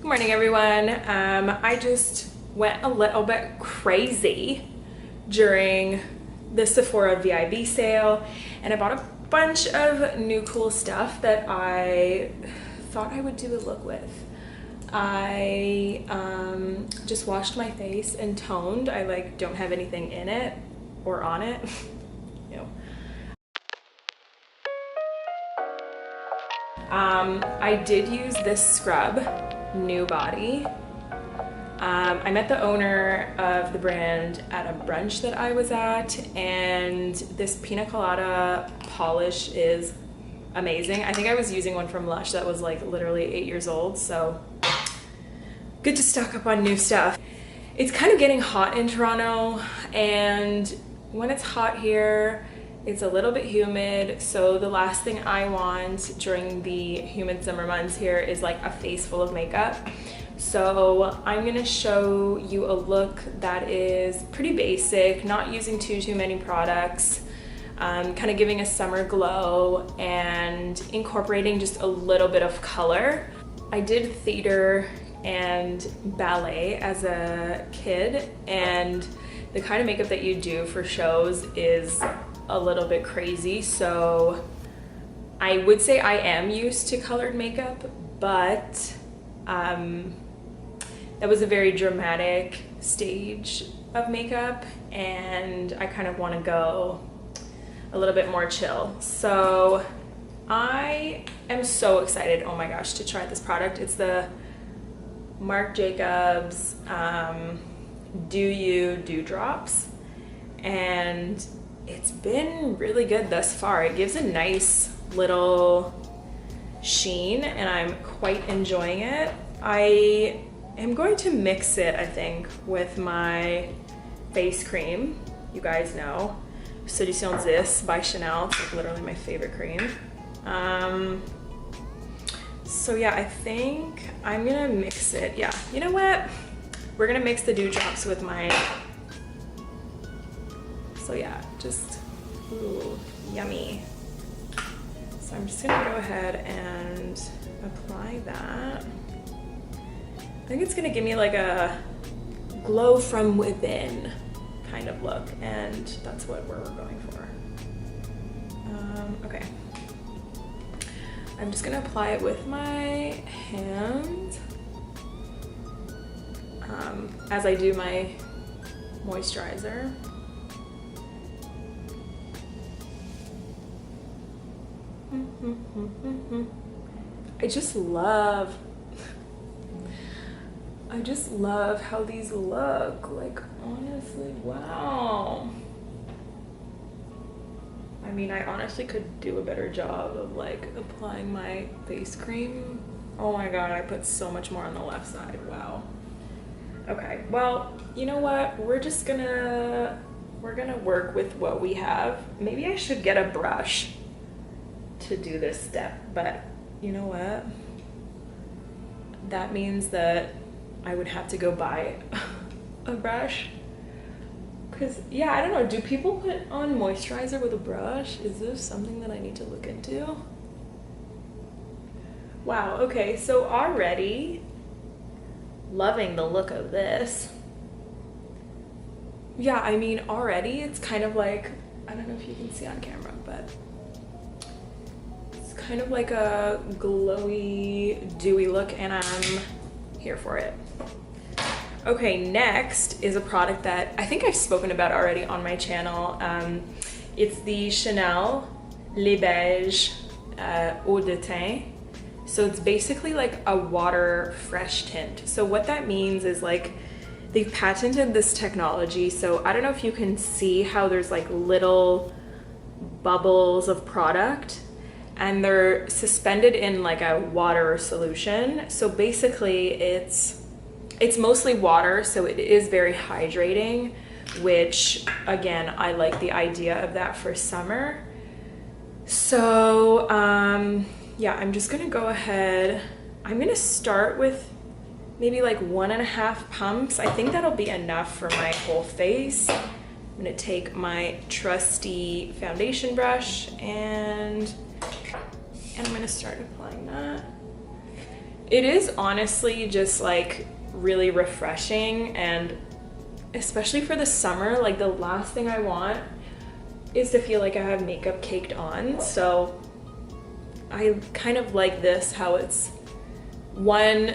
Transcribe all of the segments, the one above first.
Good morning, everyone. I just went a little bit crazy during the Sephora VIB sale, and I bought a bunch of new cool stuff that I thought I would do a look with. I just washed my face and toned. I don't have anything in it or on it. Ew. I did use this scrub, New Body. I met the owner of the brand at a brunch that I was at, and this pina colada polish is amazing. I think I was using one from Lash that was literally 8 years old, so good to stock up on new stuff. It's kind of getting hot in Toronto, and when it's hot here, it's a little bit humid, so the last thing I want during the humid summer months here is a face full of makeup. So I'm gonna show you a look that is pretty basic, not using too many products, kind of giving a summer glow and incorporating just a little bit of color. I did theater and ballet as a kid, and the kind of makeup that you do for shows is a little bit crazy, so I would say I am used to colored makeup, but that was a very dramatic stage of makeup, and I kind of want to go a little bit more chill. So I am so excited, oh my gosh, to try this product. It's the Marc Jacobs Dew You Dewdrops, and it's been really good thus far. It gives a nice little sheen, and I'm quite enjoying it. I am going to mix it, I think, with my face cream. You guys know, Essentielle by Chanel. It's literally my favorite cream. So yeah, I think I'm gonna mix it. Yeah, you know what? We're gonna mix the dewdrops with my, so yeah, just, ooh, yummy. So I'm just gonna go ahead and apply that. I think it's gonna give me a glow from within kind of look, and that's what we're going for. Okay. I'm just gonna apply it with my hand as I do my moisturizer. I just love how these look. Honestly, wow. I mean, I honestly could do a better job of applying my face cream. Oh my god, I put so much more on the left side. Wow. Okay, well, you know what? We're gonna work with what we have. Maybe I should get a brush to do this step, but you know what? That means that I would have to go buy a brush. Because, yeah, I don't know, do people put on moisturizer with a brush? Is this something that I need to look into? Wow, okay, so already loving the look of this. Yeah, I mean, already it's kind of I don't know if you can see on camera, but it's kind of a glowy, dewy look, and I'm here for it. Okay, next is a product that I think I've spoken about already on my channel. It's the Chanel Les Beiges Eau de Teint. So it's basically a water fresh tint. So what that means is they've patented this technology. So I don't know if you can see how there's little bubbles of product, and they're suspended in a water solution. So basically it's mostly water, so it is very hydrating, which again, I like the idea of that for summer. So yeah, I'm just gonna go ahead. I'm gonna start with maybe 1.5 pumps. I think that'll be enough for my whole face. I'm gonna take my trusty foundation brush and I'm gonna start applying that. It is honestly just like really refreshing, and especially for the summer, like the last thing I want is to feel like I have makeup caked on. So I kind of like this, how it's one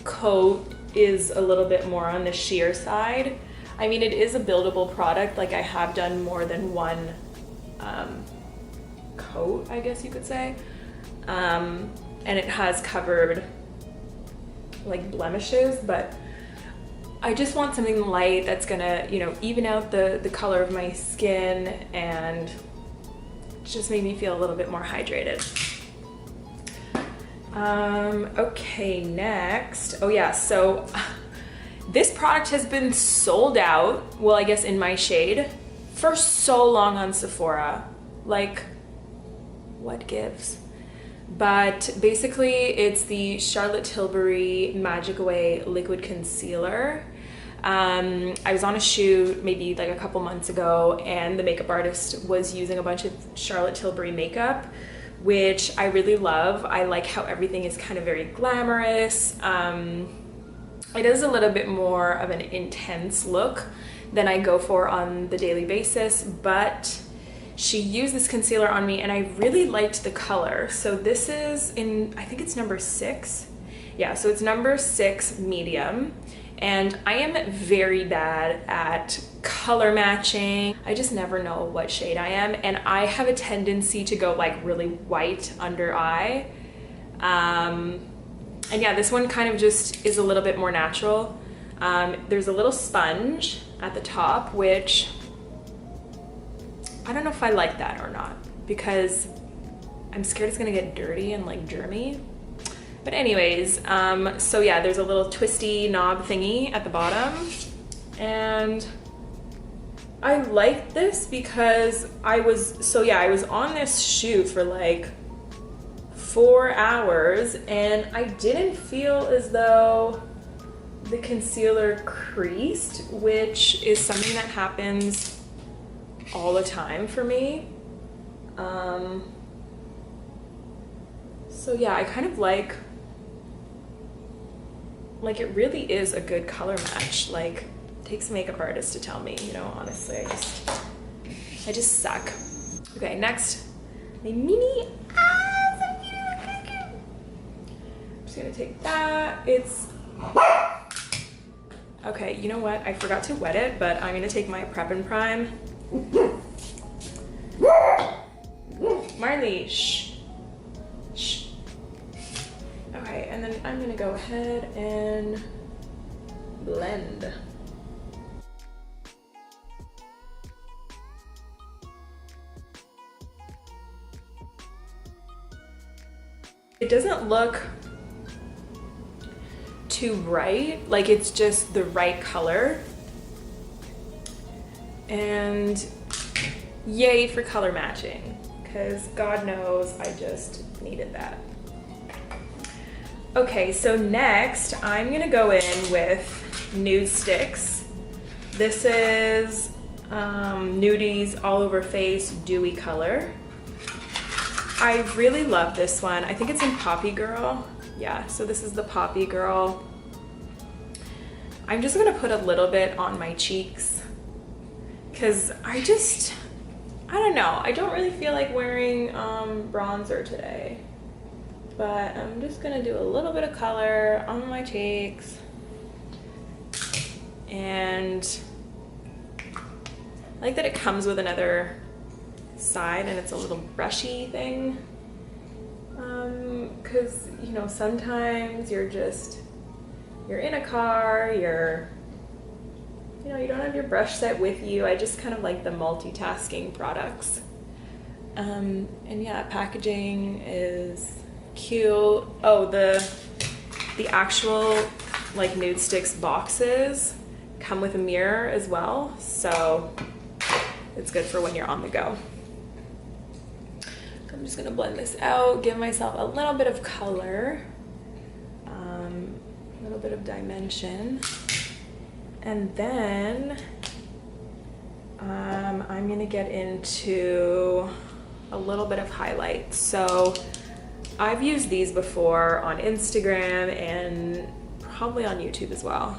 coat is a little bit more on the sheer side. I mean, it is a buildable product. Like I have done more than one coat, I guess you could say. And it has covered like blemishes, but I just want something light that's gonna, you know, even out the color of my skin and just make me feel a little bit more hydrated. Okay, next. Oh yeah, so this product has been sold out, well, I guess in my shade, for so long on Sephora. Like, what gives? But basically it's the Charlotte Tilbury Magic Away Liquid Concealer. I was on a shoot maybe like a couple months ago, and the makeup artist was using a bunch of Charlotte Tilbury makeup, which I really love. I like how everything is kind of very glamorous. It is a little bit more of an intense look than I go for on the daily basis, but she used this concealer on me and I really liked the color. So this is in, I think it's number 6. Yeah, so it's number 6 medium. And I am very bad at color matching. I just never know what shade I am. And I have a tendency to go like really white under eye. And yeah, this one kind of just is a little bit more natural. There's a little sponge at the top, which I don't know if I like that or not, because I'm scared it's gonna get dirty and like germy. But anyways, so yeah, there's a little twisty knob thingy at the bottom. And I like this because I was on this shoot for like 4 hours and I didn't feel as though the concealer creased, which is something that happens all the time for me. So yeah, I kind of like it really is a good color match. Like, it takes a makeup artist to tell me, you know, honestly, I just suck. Okay, next, my mini, so cute. I'm just gonna take that. It's, okay, you know what? I forgot to wet it, but I'm gonna take my Prep and Prime. Marley, shh. Shh. Okay, and then I'm gonna go ahead and blend. It doesn't look too bright, like it's just the right color. And yay for color matching, because God knows I just needed that. Okay, so next I'm gonna go in with NudeStix. This is Nudies All Over Face Dewy Color. I really love this one. I think it's in Poppy Girl. Yeah, so this is the Poppy Girl. I'm just gonna put a little bit on my cheeks because I don't know. I don't really feel like wearing bronzer today, but I'm just gonna do a little bit of color on my cheeks. And I like that it comes with another side and it's a little brushy thing. Because, you know, sometimes you're in a car, you don't have your brush set with you. I just kind of like the multitasking products. And yeah, packaging is cute. Oh, the actual like NudeStix boxes come with a mirror as well, so it's good for when you're on the go. I'm just gonna blend this out, give myself a little bit of color, a little bit of dimension, and then I'm gonna get into a little bit of highlight. So I've used these before on Instagram and probably on YouTube as well.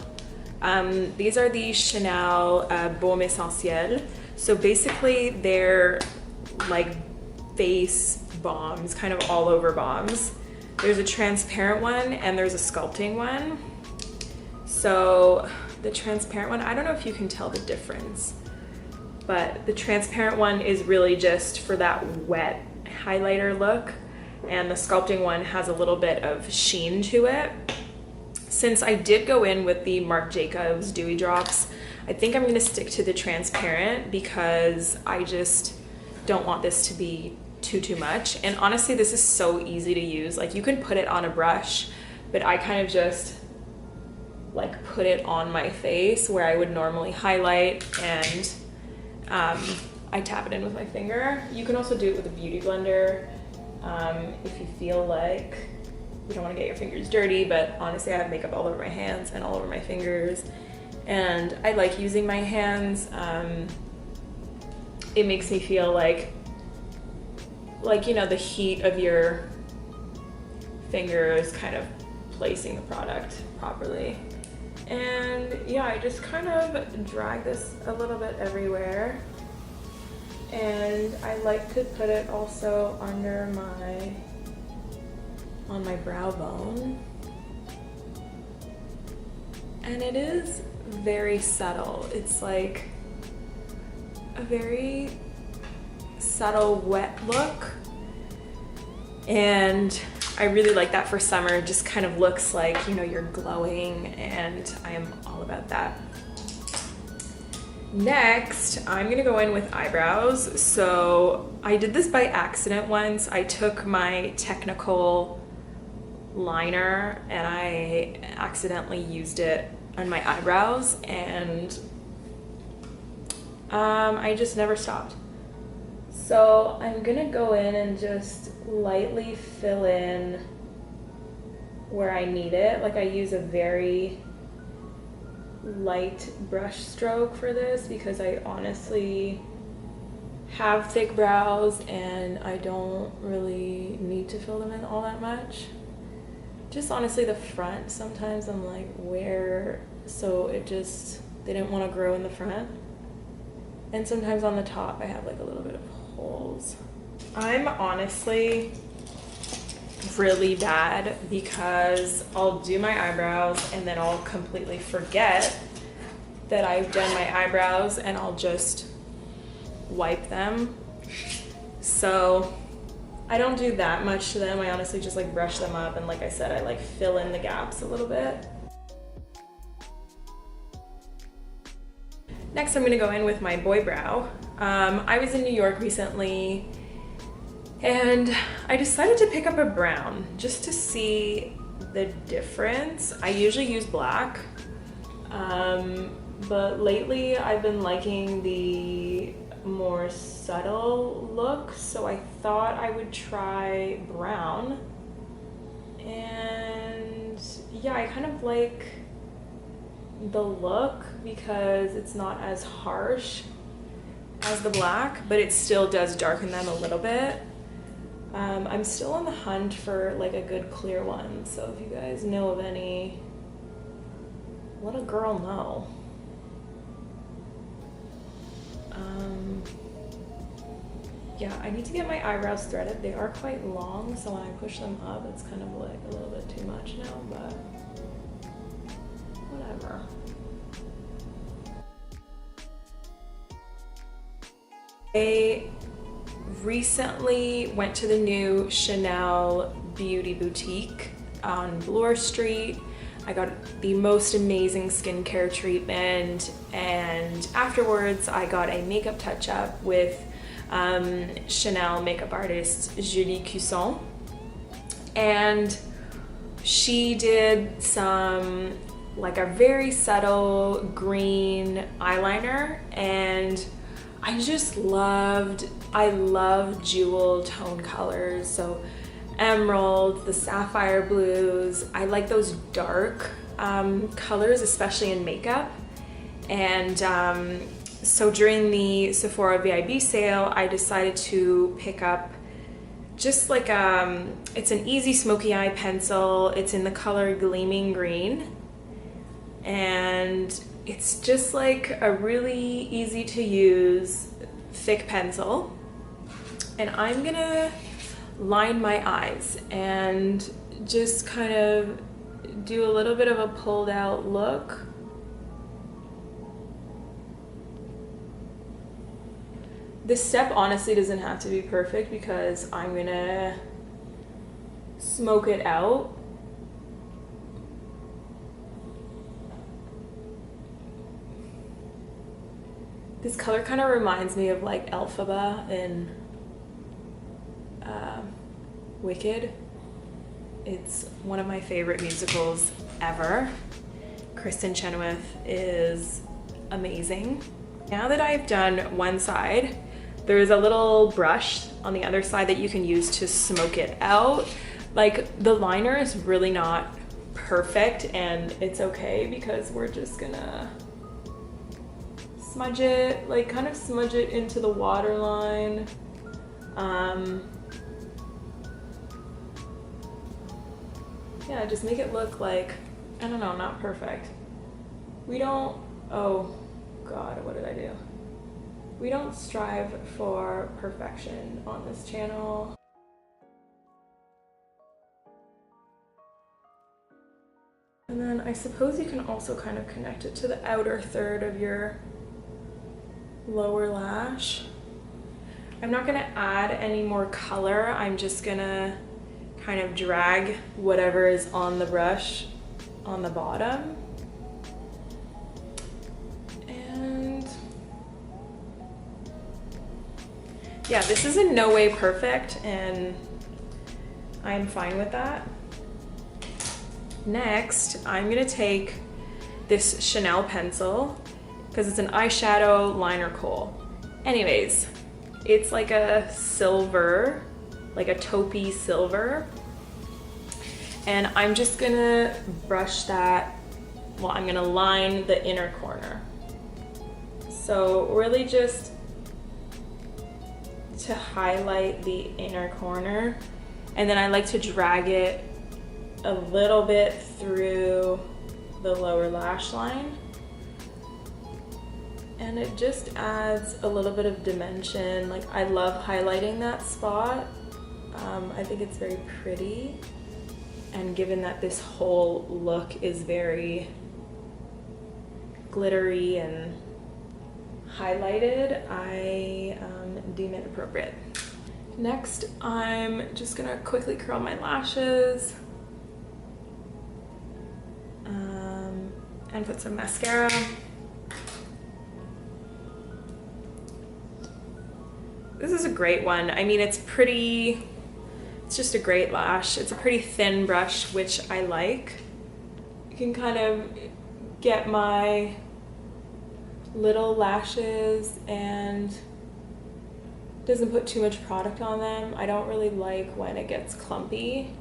These are the Chanel Baume Essentielle. So basically they're like face balms, kind of all over balms. There's a transparent one and there's a sculpting one. So the transparent one, I don't know if you can tell the difference, but the transparent one is really just for that wet highlighter look, and the sculpting one has a little bit of sheen to it. Since I did go in with the Marc Jacobs Dewy Drops, I think I'm gonna stick to the transparent because I just don't want this to be too much. And honestly, this is so easy to use. Like, you can put it on a brush, but I kind of just like put it on my face where I would normally highlight, and I tap it in with my finger. You can also do it with a beauty blender if you feel like you don't want to get your fingers dirty, but honestly I have makeup all over my hands and all over my fingers, and I like using my hands. It makes me feel like you know, the heat of your fingers kind of placing the product properly. And yeah, I just kind of drag this a little bit everywhere, and I like to put it also under on my brow bone. And it is very subtle. It's like a very subtle wet look, and I really like that for summer. It just kind of looks like, you know, you're glowing, and I am all about that. Next, I'm gonna go in with eyebrows. So I did this by accident once. I took my Technakohl liner and I accidentally used it on my eyebrows, and I just never stopped. So I'm gonna go in and just lightly fill in where I need it. Like, I use a very light brush stroke for this because I honestly have thick brows and I don't really need to fill them in all that much. Just honestly the front, sometimes I'm like, where? So it just, they didn't want to grow in the front. And sometimes on the top I have like a little bit of holes. I'm honestly really bad because I'll do my eyebrows and then I'll completely forget that I've done my eyebrows and I'll just wipe them. So I don't do that much to them. I honestly just like brush them up, and like I said, I like fill in the gaps a little bit. Next, I'm gonna go in with my boy brow. I was in New York recently and I decided to pick up a brown just to see the difference. I usually use black, but lately I've been liking the more subtle look, so I thought I would try brown. And yeah, I kind of like the look because it's not as harsh as the black, but it still does darken them a little bit. I'm still on the hunt for like a good clear one, so if you guys know of any, let a girl know. Yeah, I need to get my eyebrows threaded. They are quite long, so when I push them up, it's kind of like a little bit too much now, but whatever. I recently went to the new Chanel Beauty Boutique on Bloor Street. I got the most amazing skincare treatment, and afterwards I got a makeup touch-up with Chanel makeup artist Julie Cusson, and she did some like a very subtle green eyeliner, and I love jewel tone colors, so emerald, the sapphire blues. I like those dark colors, especially in makeup. And so during the Sephora VIB sale, I decided to pick up just like, it's an easy smoky eye pencil. It's in the color Gleaming Green. And it's just like a really easy to use thick pencil. And I'm gonna line my eyes and just kind of do a little bit of a pulled out look. This step honestly doesn't have to be perfect because I'm gonna smoke it out. This color kind of reminds me of like Elphaba in Wicked. It's one of my favorite musicals ever. Kristen Chenoweth is amazing. Now that I've done one side, there's a little brush on the other side that you can use to smoke it out. Like, the liner is really not perfect, and it's okay because we're just gonna smudge it, like kind of smudge it into the waterline. Yeah, just make it look like, I don't know, not perfect. We don't, oh God, what did I do? We don't strive for perfection on this channel. And then I suppose you can also kind of connect it to the outer third of your lower lash. I'm not gonna add any more color. I'm just gonna kind of drag whatever is on the brush on the bottom. And yeah, this is in no way perfect, and I'm fine with that. Next, I'm gonna take this Chanel pencil because it's an eyeshadow liner Kohl. Anyways, it's like a silver, like a taupey silver. And I'm just gonna brush that, well, I'm gonna line the inner corner. So really just to highlight the inner corner. And then I like to drag it a little bit through the lower lash line. And it just adds a little bit of dimension. Like, I love highlighting that spot. I think it's very pretty. And given that this whole look is very glittery and highlighted, I deem it appropriate. Next, I'm just gonna quickly curl my lashes and put some mascara. This is a great one. I mean, it's pretty, it's just a great lash. It's a pretty thin brush, which I like. You can kind of get my little lashes and doesn't put too much product on them. I don't really like when it gets clumpy.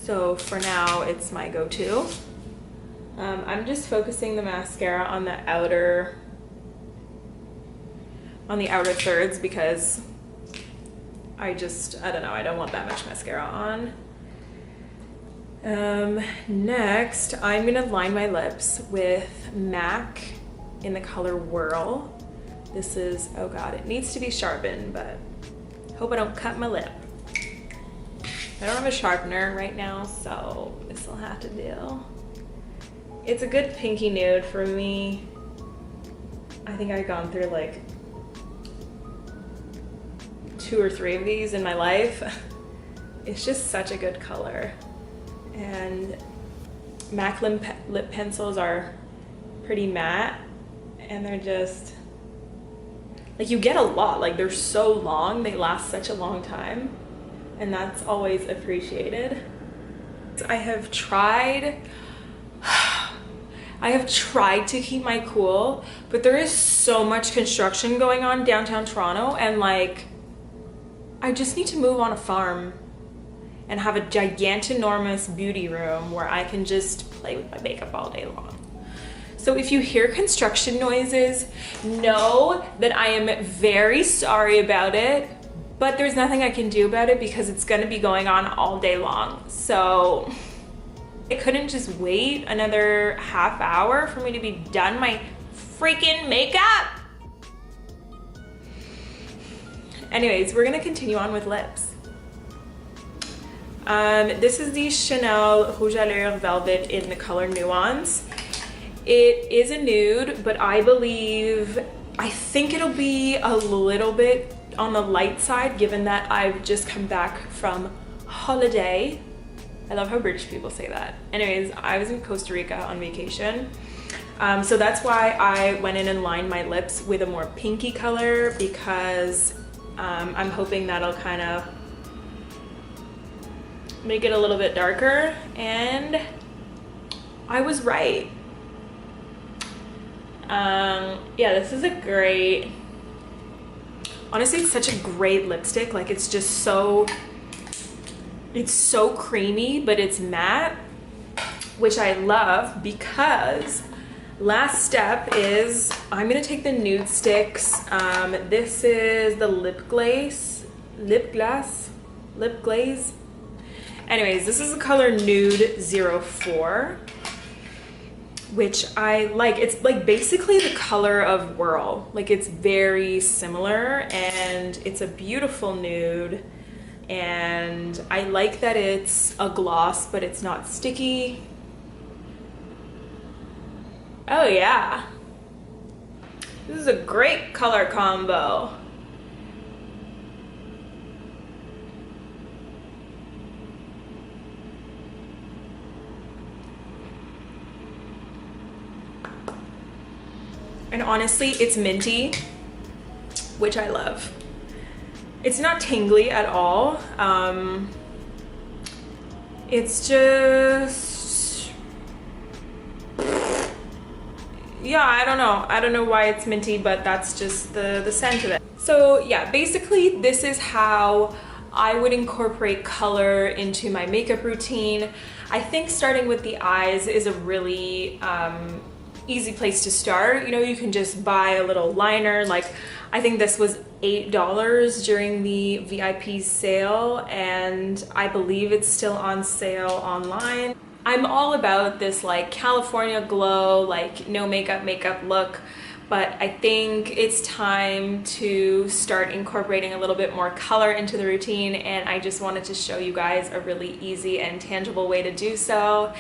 So for now, it's my go-to. I'm just focusing the mascara on the outer thirds because I don't know, I don't want that much mascara on. Next, I'm gonna line my lips with MAC in the color Whirl. This is, oh God, it needs to be sharpened, but hope I don't cut my lip. I don't have a sharpener right now, so this will have to do. It's a good pinky nude for me. I think I've gone through like 2 or 3 of these in my life. It's just such a good color. And MAC lip pencils are pretty matte, and they're just, like, you get a lot. Like, they're so long, they last such a long time, and that's always appreciated. I have tried to keep my cool, but there is so much construction going on downtown Toronto, and like, I just need to move on a farm and have a gigantinormous beauty room where I can just play with my makeup all day long. So if you hear construction noises, know that I am very sorry about it, but there's nothing I can do about it because it's gonna be going on all day long. So I couldn't just wait another half hour for me to be done my freaking makeup. Anyways, we're gonna continue on with lips. This is the Chanel Rouge Allure Velvet in the color Nuance. It is a nude, but I think it'll be a little bit on the light side given that I've just come back from holiday. I love how British people say that. Anyways, I was in Costa Rica on vacation. So that's why I went in and lined my lips with a more pinky color because I'm hoping that'll kind of make it a little bit darker, and I was right. Yeah, this is a great, honestly, it's such a great lipstick. Like, it's just so, it's so creamy, but it's matte, which I love because last step is I'm gonna take the NudeStix. This is the lip glaze. Anyways, this is the color Nude 04, which I like. It's like basically the color of Whirl. Like, it's very similar, and it's a beautiful nude. And I like that it's a gloss, but it's not sticky. Oh yeah. This is a great color combo. And honestly, it's minty, which I love. It's not tingly at all. It's just, yeah, I don't know. I don't know why it's minty, but that's just the scent of it. So yeah, basically this is how I would incorporate color into my makeup routine. I think starting with the eyes is a really easy place to start. You know, you can just buy a little liner. Like, I think this was $8 during the VIP sale, and I believe it's still on sale online. I'm all about this like California glow, like no makeup look, but I think it's time to start incorporating a little bit more color into the routine, and I just wanted to show you guys a really easy and tangible way to do so.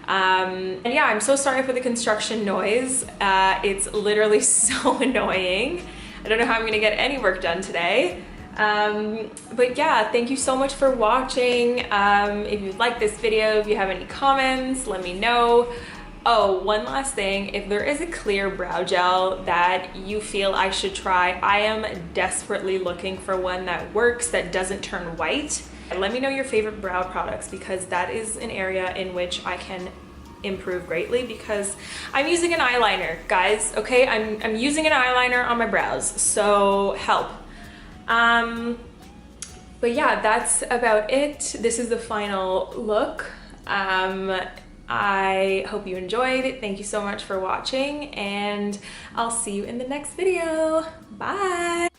And yeah, I'm so sorry for the construction noise. It's literally so annoying. I don't know how I'm gonna get any work done today. But yeah, thank you so much for watching. If you like this video, if you have any comments, let me know. Oh, one last thing, if there is a clear brow gel that you feel I should try, I am desperately looking for one that works, that doesn't turn white. Let me know your favorite brow products, because that is an area in which I can improve greatly, because I'm using an eyeliner, guys, okay? I'm using an eyeliner on my brows, so help. But yeah, that's about it. This is the final look. I hope you enjoyed it. Thank you so much for watching, and I'll see you in the next video. Bye.